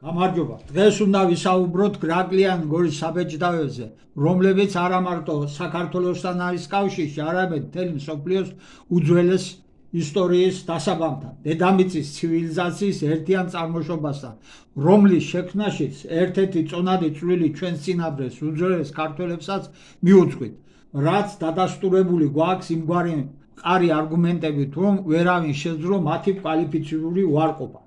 გამარჯობა. დღეს უნდა ვისაუბროთ გრაკლიან გორის საბეჭდავებზე, რომლებიც არა მარტო საქართველოსთან არის კავშირში, არამედ მთელი მსოფლიოს უძველეს ისტორიის დასაბამთან, დედამიწის ცივილიზაციის ერთიან წარმოშობასთან, რომლის შექმნაშიც ერთ-ერთი წონადი წვლილი ჩვენს წინაპრებს, უძველეს ქართველებსაც მიუძღვით, რაც დადასტურებული გვაქვს იმგვარი მყარი არგუმენტებით, რომ ვერავინ შეძლო მათი კვალიფიციური უარყოფა.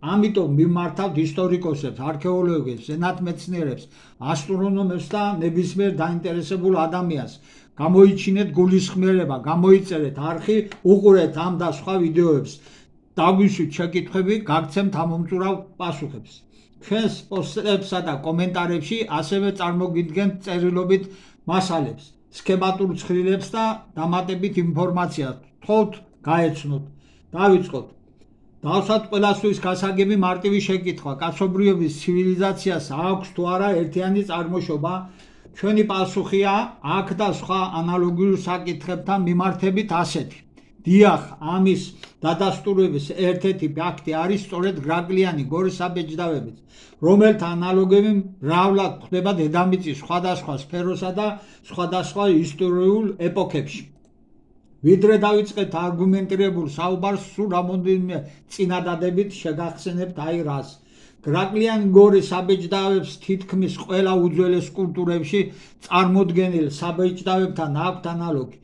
ამიტომ მიმართავთ ისტორიკოსებს, არქეოლოგებს, ზენათმეცნიერებს, ასტრონომებს და ნებისმიერ დაინტერესებულ ადამიანს. გამოიჩინეთ გულისხმიერება, გამოიწერეთ არხი, უყურეთ ამ და სხვა ვიდეოებს. დაგვიშვით შეკითხვები, გაგცემთ ამომწურავ პასუხებს. ჩვენს პოსტებსა და კომენტარებში ასევე წარმოგიდგენთ წერილობით მასალებს, სქემატურ ცხრილებს და დამატებით ინფორმაციას. თხოვთ, გაეცნოთ. დავიწყოთ. დავსვათ ყველასთვის გასაგები მარტივი შეკითხვა: კაცობრიობის ცივილიზაციას აქვს თუ არა ერთიანი წარმოშობა? ჩვენი პასუხია აქ და სხვა ანალოგიურ საკითხებთან მიმართებით ასეთი. დიახ, ამის დადასტურების ერთ-ერთი ფაქტი არის სწორედ გრაკლიანი გორის საბეჭდავებიც, რომელთა ანალოგები მრავლად გვხვდება დედამიწის სხვადასხვა სფეროსა და სხვადასხვა ისტორიულ ეპოქებში. ვიდრე დავიწყეთ არგუმენტირებულ საუბარს, სულ რამოდენიმე წინადადებით შეგახსენებთ აი რას. გრაკლიანი გორის საბეჭდავებს თითქმის ყველა უძველეს კულტურებში წარმოდგენილ საბეჭდავებთან აქვთ ანალოგი.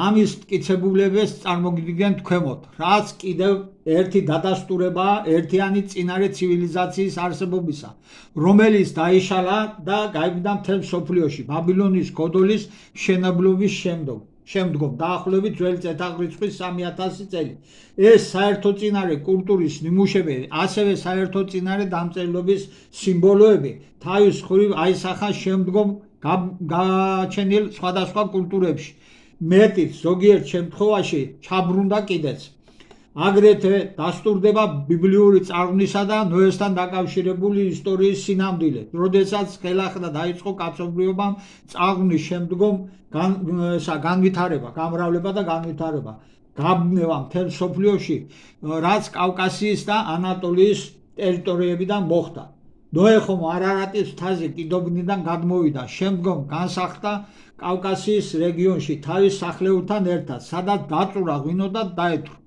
ამის მტკიცებულებას წარმოგიდგენთ ქვემოთ, რაც კიდევ ერთი დადასტურებაა ერთიანი წინარე ცივილიზაციის არსებობისა, რომელიც დაიშალა და გაივიდა მთელ მსოფლიოში ბაბილონის გოდოლის მშენებლობის შემდგომ დაახლოებით ძველი წელთაღრიცხვის 3000 წელი. ეს საერთო წინარე კულტურის ნიმუშები, ასევე საერთო წინარე დამწერლობის სიმბოლოები თავის მხრივ აისახა შემდგომ გაჩენილ სხვადასხვა კულტურებში. მეტიც, ზოგიერთ შემთხვევაში ჩაბრუნდა კიდეც. აგრეთვე დასტურდება ბიბლიური წარღვნისა და ნოესთან დაკავშირებული ისტორიის სინამდვილე, როდესაც ხელახლა დაიწყო კაცობრიობამ წარღვნის შემდგომ განვითარება, გამრავლება და განვითარება, გაბნევა მთელ მსოფლიოში, რაც კავკასიის და ანატოლიის ტერიტორიებიდან მოხდა. ნოე ხომ არარატის მთაზე კიდობნიდან გადმოვიდა, შემდგომ განსახლდა კავკასიის რეგიონში თავის სახლებთან ერთად, სადაც დაწურა ღვინო და დაეთვრა,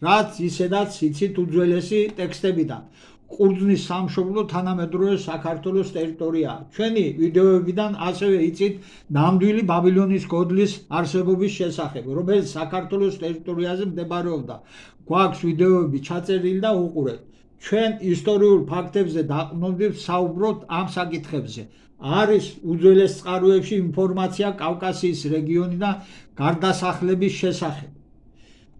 რაც ისედაც იცით უძველესი ტექსტებიდან. ყურძნის სამშობლო თანამედროვე საქართველოს ტერიტორია. ჩვენი ვიდეოებიდან ასევე იცით ნამდვილი ბაბილონის გოდლის არსებობის შესახებ, რომელიც საქართველოს ტერიტორიაზე მდებარეობდა. გვაქვს ვიდეოები ჩაწერილი და უყურეთ. ჩვენ ისტორიულ ფაქტებზე დაყრდნობით საუბრობთ ამ საკითხებზე. არის უძველეს წყაროებში ინფორმაცია კავკასიის რეგიონიდან გარდასახლების შესახებ.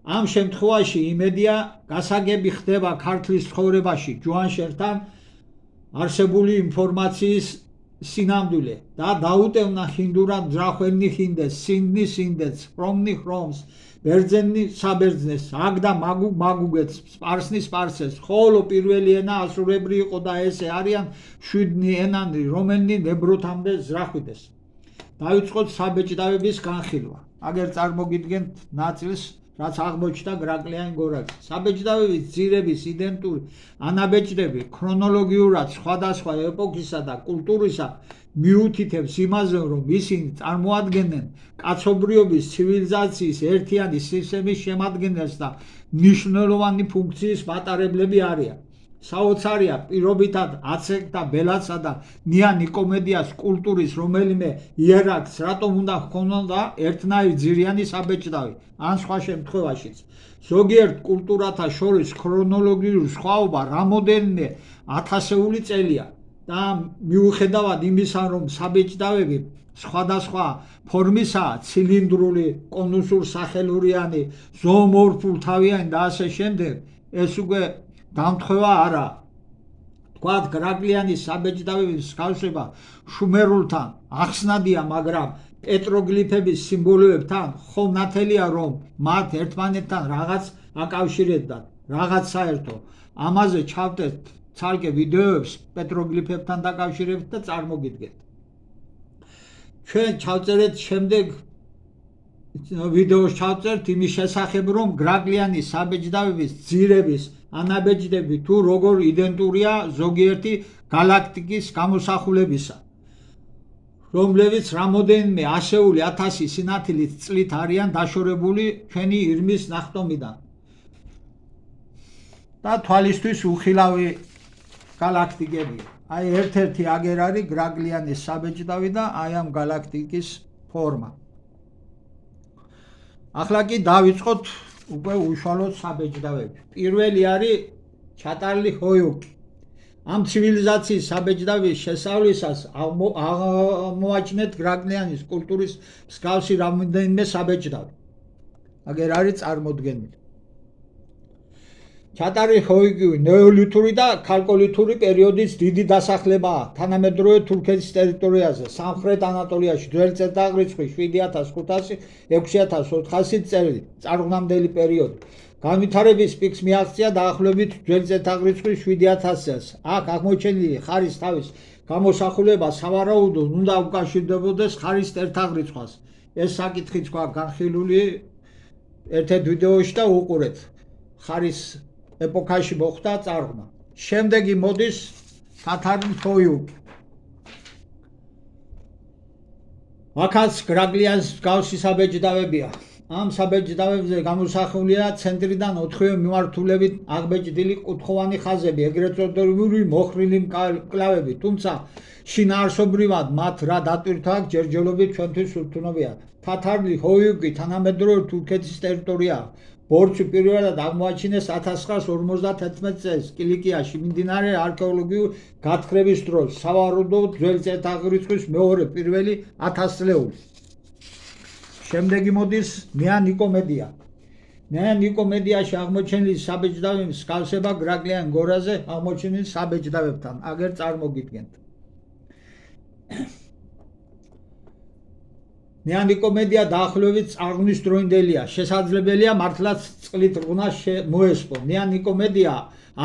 ამ შემთხვევაში იმედია გასაგები ხდება ქართლის ცხოვრებაში ჯუანშერთან არსებული ინფორმაციის სინამდვილე და დაუტევნა ჰინდურად ძრახველნი ჰინდეს, სინდნი სინდეს, ხრომნი ხრომს, ბერძენი საბერძნეს, აგდა მაგუგეთს, სპარსნი სპარსეს, ხოლო პირველი ენა ასურებრი იყო და ესე არიან 7 ენანი, რომელნი ნებროთამდე ზრახვიდეს. დავიწყოთ საბეჭდავების განხილვა. აგერ წარმოგიდგენთ ნაწილს, რაც აღმოჩნდა გრაკლიან გორაში. საბეჭდავების ძირების იდენტური ანაბეჭდები ქრონოლოგიურად სხვადასხვა ეპოქისა და კულტურისა მიუთითებს იმაზე, რომ ისინი წარმოადგენენ კაცობრიობის ცივილიზაციის ერთიანი სისტემის შემადგენელს და მნიშვნელოვანი ფუნქციის მატარებლები არიან. საოცარია პირობითად აცეკთა ბელაცა და ნია ნიკომედიას კულტურის რომელიმე იერარქს რატომ უნდა ჰქონოდა ერთნაირი ძირიანი საბეჭდავი, ან სხვა შემთხვევაშიც. ზოგიერთ კულტურათა შორის ქრონოლოგიური სხვაობა რამოდენიმე ათასეული წელია და მიუხედავად იმისა, რომ საბეჭდავები სხვადასხვა ფორმისაა, ცილინდრული, კონუსურ-სახელურიანი, ზოომორფულ-თავიანი და ასე შემდეგ, ეს უკვე დამთხევა არა. თქვათ, გრაკლიანის საბეჭდავების კავშირება შუმერულთან ახსნადია, მაგრამ პეტროგლიფების სიმბოლოებთან ხომ ნათელია, რომ მათ ერთმანეთთან რაღაც აკავშირებდათ, რაღაც საერთო. ამაზე ჩავწერთ ცალკე ვიდეოებს პეტროგლიფებთან დაკავშირებით და წარმოგიდგენთ. ჩვენ ჩავწერეთ შემდეგ ვიდეოს ჩავწერთ იმის შესახებ, რომ გრაკლიანის საბეჭდავების ძირების ანაბეჭდები თუ როგორ იდენტურია ზოგიერთი galaktikis გამოსახულებისა, რომლებიც რამოდენიმე ასეული ათასი სინათლის წლით არიან დაშორებული ჩვენი ირმის ნახტომიდან და თვალისთვის უხილავი galaktikებია. აი ერთ-ერთი აგერ არის გრაგლიანის საბეჭდავი და აი ამ galaktikis ფორმა. ახლა კი დავიწყოთ უკვე უშუალოდ საბეჭდავები. პირველი არის ჩატარლი ჰოიუკი. ამ ცივილიზაციის საბეჭდავის შესწავლისას აღმოაჩინეთ გრაგლიანის კულტურის მსგავსი რამდენიმე საბეჭდავი. აგერ არის წარმოდგენილი. ჩატარლი ჰოიუკი ნეოლითური და ქალკოლითური პერიოდის დიდი დასახლებაა თანამედროვე თურქეთის ტერიტორიაზე, სამხრეთ ანატოლიაში, ძველი წელთაღრიცხვის 7500-6400 წელი წარღვნამდელი პერიოდი. განვითარების პიკს მიაღწია დაახლოებით ძველი წელთაღრიცხვის 7000 წელს. აქ აღმოჩენილი ხარის თავის გამოსახულება სავარაუდოდ უნდა უკავშირდებოდეს ხარის წელთაღრიცხვას. ეს საკითხიც გვაქვს განხილული ერთ-ერთ ვიდეოში და უყურეთ. ხარის ეპოქაში მოხდა წარღვნა. შემდეგი მოდის ჩატარლი ჰოიუკი. აქაც გრაგლიანის მსგავსი საბეჭდავებია. ამ საბეჭდავებზე გამოსახულია ცენტრიდან 4 მიმართულებით აღბეჭდილი კუთხოვანი ხაზები, ეგრეთ წოდებული მოხრილი მკლავები, თუმცა შინაარსობრივად მათ რა დატვირთვა აქვს ჯერჯერობით ჩვენთვის ურთუნობია. ჩატარლი ჰოიუკი თანამედროვე თურქეთის ტერიტორიაა. ბორცვი პირველად აღმოაჩინეს 1951 წელს კილიკიაში მიმდინარე არქეოლოგიური გათხრების დროს, სავარაუდოდ ძველი წელთაღრიცხვის მეორე-პირველი 1000 წლეული. შემდეგი მოდის ნეანიკომედია. ნეანიკომედიაში აღმოჩენილი საბეჭდავების მსგავსება გრაგლიან გორაზე აღმოჩენილ საბეჭდავებთან. აგერ წარმოგიდგენთ. ნეანიკომედია დაახლოებით წარღვნის დროინდელია. შესაძლებელია მართლაც წყლით რღვნა მოესპო. ნეანიკომედია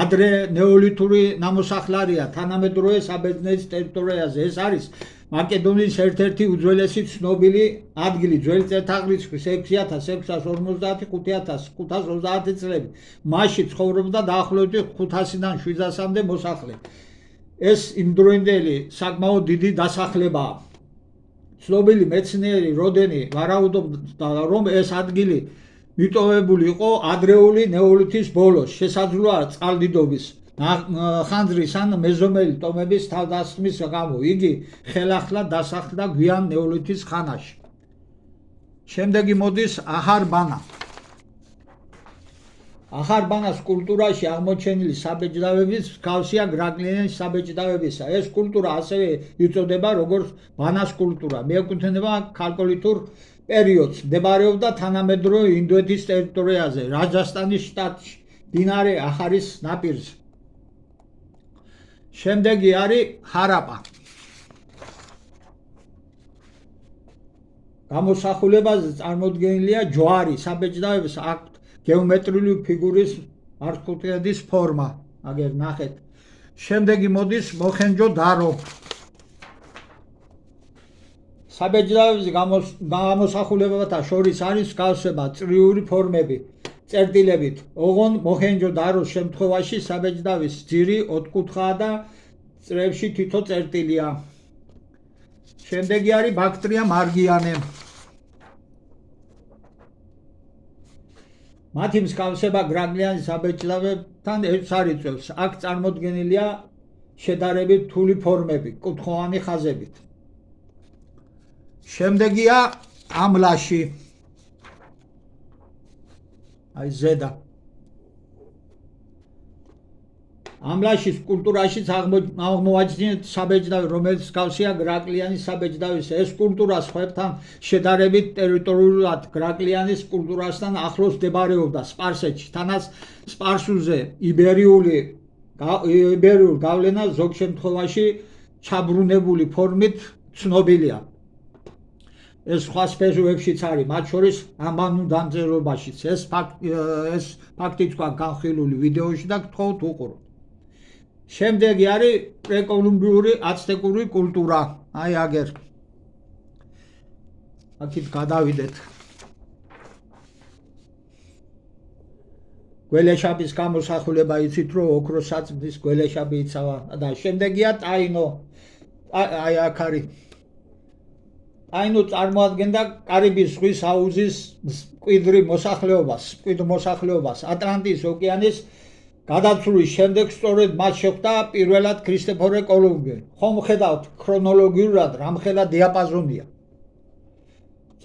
ადრე ნეოლითური ნამოსახლარია თანამედროვე საბერძნეთის ტერიტორიაზე. ეს არის მაკედონიის ერთ-ერთი უძველესი ცნობილი ადგილი ძველი წელთაღრიცხვის 6650-5530 წლები. მასში ცხოვრობდა დაახლოებით 500-დან 700-მდე მოსახლე. ეს იმდროინდელი საკმაოდ დიდი დასახლებაა. ცნობილი მეცნიერი როდენი ვარაუდობდა, რომ ეს ადგილი მიტოვებული იყო ადრეული ნეოლითის ბოლოს, შესაძლოა წყალდიდობის, ხანძრის ან მეზომელი ტომების თავდასხმის გამო. იგი ხელახლა დასახლდა გვიან ნეოლითის ხანაში. შემდეგი მოდის აჰარ-ბანა. აჰარ-ბანას კულტურაში აღმოჩენილი საბეჭდავების მსგავსია გრაგლიანის საბეჭდავებისა. ეს კულტურა ასევე იწოდება როგორც ბანას კულტურა. მიეკუთვნება ქალკოლითურ პერიოდს. მდებარეობდა თანამედროვე ინდოეთის ტერიტორიაზე, რაჯასტანის შტატში, მდინარე აჰარის ნაპირზე. შემდეგი არის ჰარაპა. გამოსახულებაზე წარმოდგენილია ჯვარი საბეჭდავების აქვთ გეომეტრიული ფიგურის მართკუთხედის ფორმა. აგერ ნახეთ. შემდეგი მოდის მოჰენჯო-დარო. საბეჭდავების გამოსახულებათა შორის არის მსგავსება წრიული ფორმები წერტილებით. ოღონ მოჰენჯო-დაროს შემთხვევაში საბეჭდავის ძირი ოთხკუთხაა და წრებში თითო წერტილია. შემდეგი არის ბაქტრია მარგიანე. მათი მსგავსება გრაგლიანის საბეჭდავებთან ერთს არ იწვევს. აქ წარმოდგენილია შედარებით რთული ფორმები, კუთხოვანი ხაზებით. შემდეგია ამლაში. აი ზედა. ამლაშის კულტურაშიც აღმოაჩინეთ საბეჭდავი, რომელიც მსგავსია გრაგლიანის საბეჭდავის. ეს კულტურა სხვებთან შედარებით ტერიტორიულად გრაგლიანის კულტურასთან ახლოს მდებარეობდა სპარსეთში. თანაც სპარსულზე იბერიულ გავლენა ზოგ შემთხვევაში ჩაბრუნებული ფორმით ცნობილია. ეს სხვა სფეროებშიც არის, მათ შორის ამბანურ დამწერლობაშიც. ეს ფაქტიც გვაქვს განხილული ვიდეოში და გთხოვთ უყუროთ. შემდეგი არის პრეკოლუმბიური აცტეკური კულტურა. აი აგერ. აქეთ გადავიდეთ. გველეშაპის გამოსახულება იცით რომ ოქროს საწმდის გველეშაპი იცავა და შემდეგია ტაინო აი აქ არის ტაინო წარმოადგენდა კარიბის ზღვის აუზის მკვიდრ მოსახლეობას ატლანტის ოკეანის გადაცვლის შემდეგ სწორედ მას შეხვდა პირველად ქრისტეფორე კოლუმბი. ხომ ხედავთ ქრონოლოგიურად რამხელა დიაპაზონია.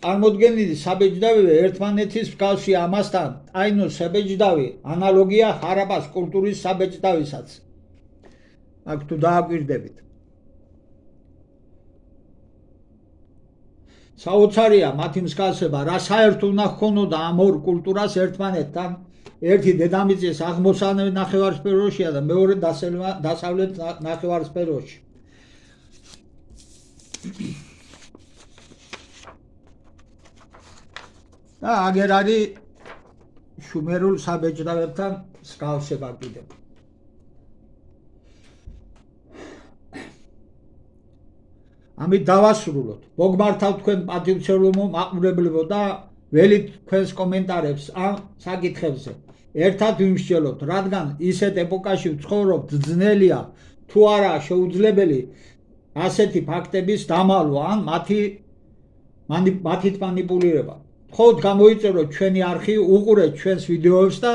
წარმოდგენილი საბეჭდავი ერთმანეთის მსგავსი ამასთან ტაინოს საბეჭდავი ანალოგია ჰარაპას კულტურის საბეჭდავისაც. აქ თუ დააკვირდებით. საოცარია მათი მსგავსება, რა საერთო უნდა ჰქონოდა ამ ორ კულტურას ერთმანეთთან. ერთი დედამიწის აღმოსავლეთ ნახევარსფეროშია და მეორე დასავლეთ ნახევარსფეროში. და აგერ არის შუმერულ საბეჭდავებთან მსგავსება კიდევ. ამით დავასრულოთ. მოგმართავთ თქვენ პატივცემულო მაყურებლებო და ველით თქვენს კომენტარებს ამ საკითხებზე. ერთად ვიმსჯელოთ, რადგან ისეთ ეპოქაში ვცხოვრობთ, ძნელია თუ არა შეუძლებელი ასეთი ფაქტების დამალვა ან მათით მანიპულირება. ხოთ გამოიწეროთ ჩვენი არხი, უყურეთ ჩვენს ვიდეოებს და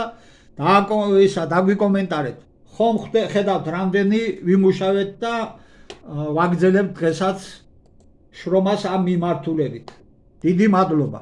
დაგვიკომენტარეთ. ხომ ხედავთ რამდენი ვიმუშავეთ და ვაგრძელებთ დღესაც შრომას ამ მიმართულებით. დიდი მადლობა.